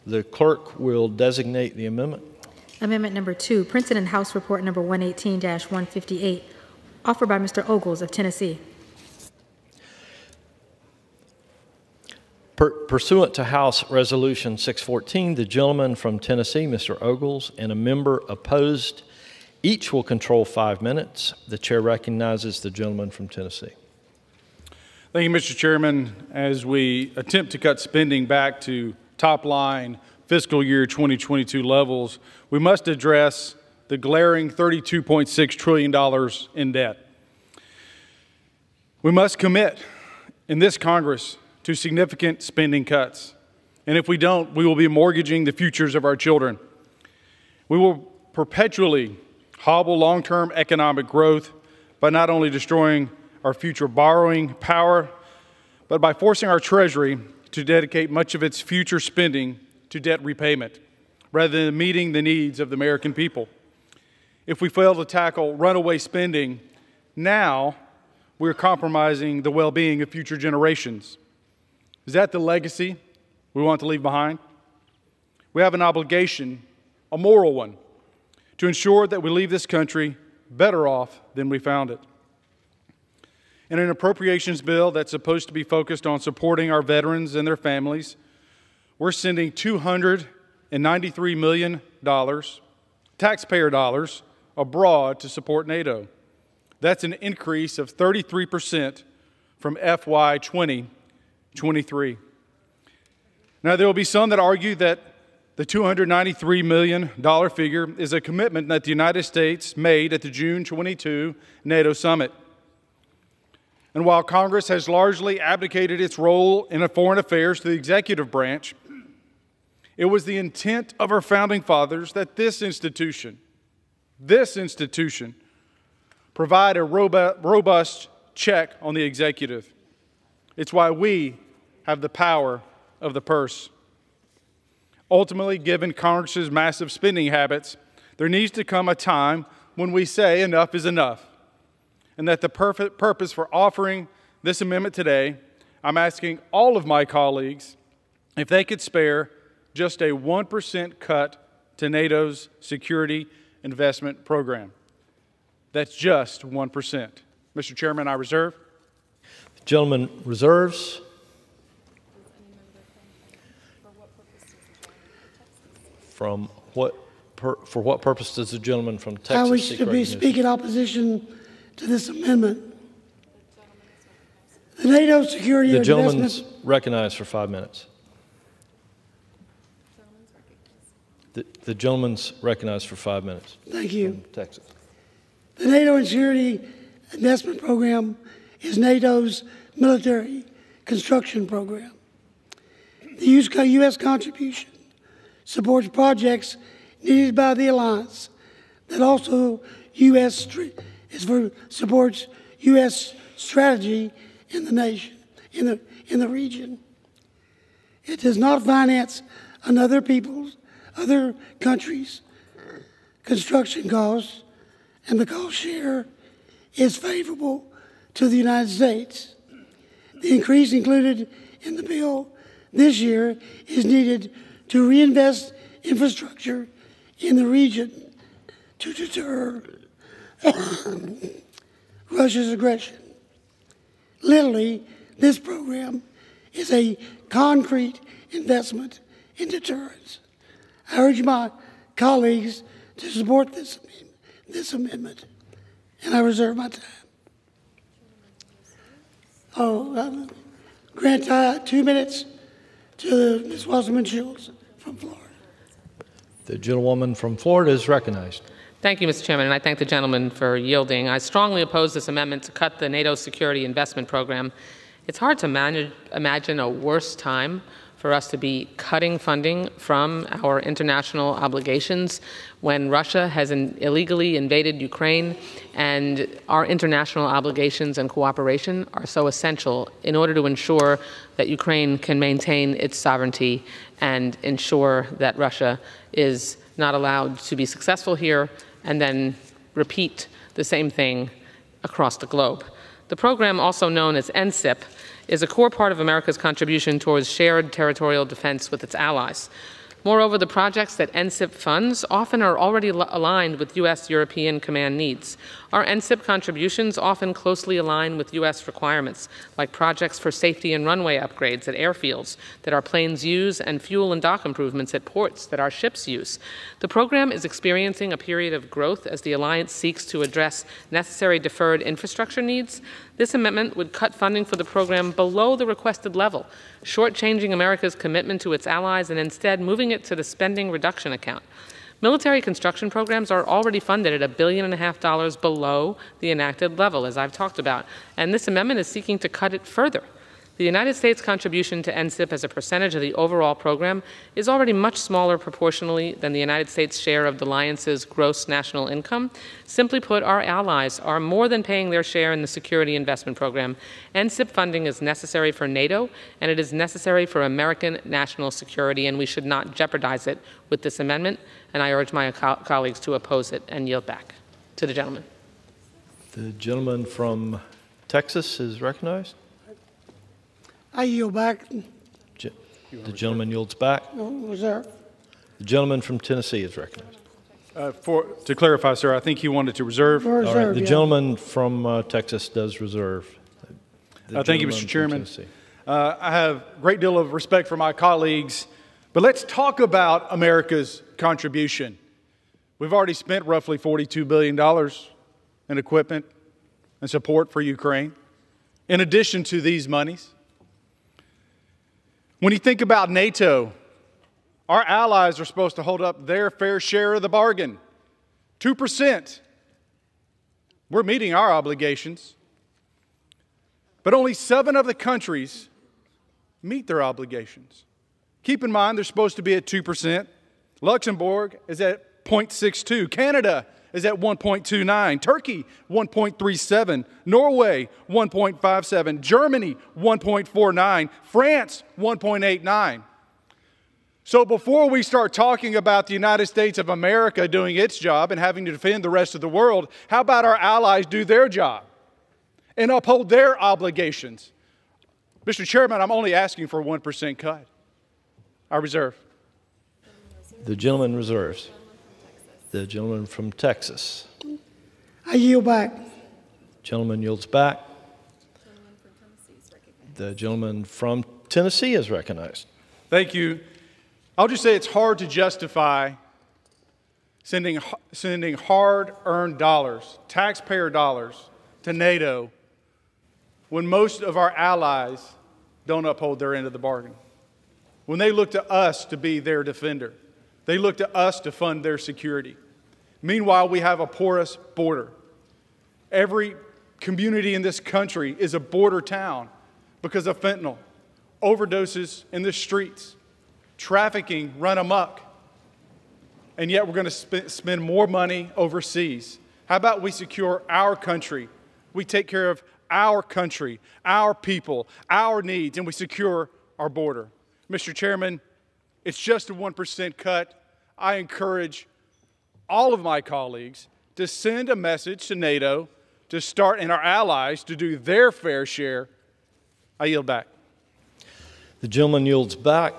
The clerk will designate the amendment. Amendment number 2, printed in House Report number 118-158, offered by Mr. Ogles of Tennessee. Pursuant to House Resolution 614, the gentleman from Tennessee, Mr. Ogles, and a member opposed, each will control 5 minutes. The chair recognizes the gentleman from Tennessee. Thank you, Mr. Chairman. As we attempt to cut spending back to top-line fiscal year 2022 levels, we must address the glaring $32.6 trillion in debt. We must commit in this Congress to significant spending cuts. And if we don't, we will be mortgaging the futures of our children. We will perpetually hobble long-term economic growth by not only destroying our future borrowing power, but by forcing our Treasury to dedicate much of its future spending to debt repayment, rather than meeting the needs of the American people. If we fail to tackle runaway spending now, we're compromising the well-being of future generations. Is that the legacy we want to leave behind? We have an obligation, a moral one, to ensure that we leave this country better off than we found it. In an appropriations bill that's supposed to be focused on supporting our veterans and their families, we're sending $293 million, taxpayer dollars, abroad to support NATO. That's an increase of 33% from FY 2023. Now, there will be some that argue that the $293 million figure is a commitment that the United States made at the June 22 NATO summit. And while Congress has largely abdicated its role in foreign affairs to the executive branch, it was the intent of our founding fathers that this institution provide a robust check on the executive. It's why we have the power of the purse. Ultimately, given Congress's massive spending habits, there needs to come a time when we say enough is enough, and that the purpose for offering this amendment today, I'm asking all of my colleagues if they could spare just a 1% cut to NATO's security investment program. That's just 1%. Mr. Chairman, I reserve. The gentleman reserves. For what purpose does the gentleman from Texas I wish to speak in opposition to this amendment. The NATO security The gentleman's recognized for 5 minutes. The gentleman's recognized for 5 minutes. Thank you. From Texas. The NATO Security Investment Program is NATO's military construction program. The U.S. contribution supports projects needed by the alliance that also supports U.S. strategy in the nation, in the region. It does not finance other countries' construction costs, and the cost share is favorable to the United States. The increase included in the bill this year is needed to reinvest infrastructure in the region to deter Russia's aggression. Literally, this program is a concrete investment in deterrence. I urge my colleagues to support this amendment, and I reserve my time. Grant 2 minutes to Ms. Wasserman-Schultz from Florida. The gentlewoman from Florida is recognized. Thank you, Mr. Chairman, and I thank the gentleman for yielding. I strongly oppose this amendment to cut the NATO Security Investment Program. It's hard to imagine a worse time for us to be cutting funding from our international obligations when Russia has illegally invaded Ukraine, and our international obligations and cooperation are so essential in order to ensure that Ukraine can maintain its sovereignty and ensure that Russia is not allowed to be successful here and then repeat the same thing across the globe. The program, also known as NSIP, is a core part of America's contribution towards shared territorial defense with its allies. Moreover, the projects that NCIP funds often are already aligned with U.S. European command needs. Our NCIP contributions often closely align with U.S. requirements, like projects for safety and runway upgrades at airfields that our planes use and fuel and dock improvements at ports that our ships use. The program is experiencing a period of growth as the alliance seeks to address necessary deferred infrastructure needs. This amendment would cut funding for the program below the requested level, shortchanging America's commitment to its allies and instead moving it to the spending reduction account. Military construction programs are already funded at $1.5 billion below the enacted level, as I've talked about, and this amendment is seeking to cut it further. The United States contribution to NCIP as a percentage of the overall program is already much smaller proportionally than the United States' share of the alliance's gross national income. Simply put, our allies are more than paying their share in the security investment program. NCIP funding is necessary for NATO, and it is necessary for American national security, and we should not jeopardize it with this amendment, and I urge my colleagues to oppose it and yield back to the gentleman. The gentleman from Texas is recognized. I yield back. The gentleman yields back. Reserve. The gentleman from Tennessee is recognized. To clarify, sir, I think he wanted to reserve. All right, Reserve, the yeah. gentleman from Texas does reserve. Thank you, Mr. Chairman. I have a great deal of respect for my colleagues, but let's talk about America's contribution. We've already spent roughly $42 billion in equipment and support for Ukraine, in addition to these monies. When you think about NATO, our allies are supposed to hold up their fair share of the bargain, 2%. We're meeting our obligations, but only 7 of the countries meet their obligations. Keep in mind, they're supposed to be at 2%. Luxembourg is at 0.62. Canada is at 1.29. Turkey, 1.37. Norway, 1.57. Germany, 1.49. France, 1.89. So before we start talking about the United States of America doing its job and having to defend the rest of the world, how about our allies do their job and uphold their obligations? Mr. Chairman, I'm only asking for a 1% cut. I reserve. The gentleman reserves. The gentleman from Texas. I yield back. Gentleman yields back. The gentleman from Tennessee is recognized. Thank you. I'll just say it's hard to justify sending hard-earned dollars, taxpayer dollars, to NATO when most of our allies don't uphold their end of the bargain. When they look to us to be their defender. They look to us to fund their security. Meanwhile, we have a porous border. Every community in this country is a border town because of fentanyl, overdoses in the streets, trafficking run amok, and yet we're going to spend more money overseas. How about we secure our country? We take care of our country, our people, our needs, and we secure our border. Mr. Chairman, it's just a 1% cut. I encourage all of my colleagues to send a message to NATO to start and our allies to do their fair share. I yield back. The gentleman yields back.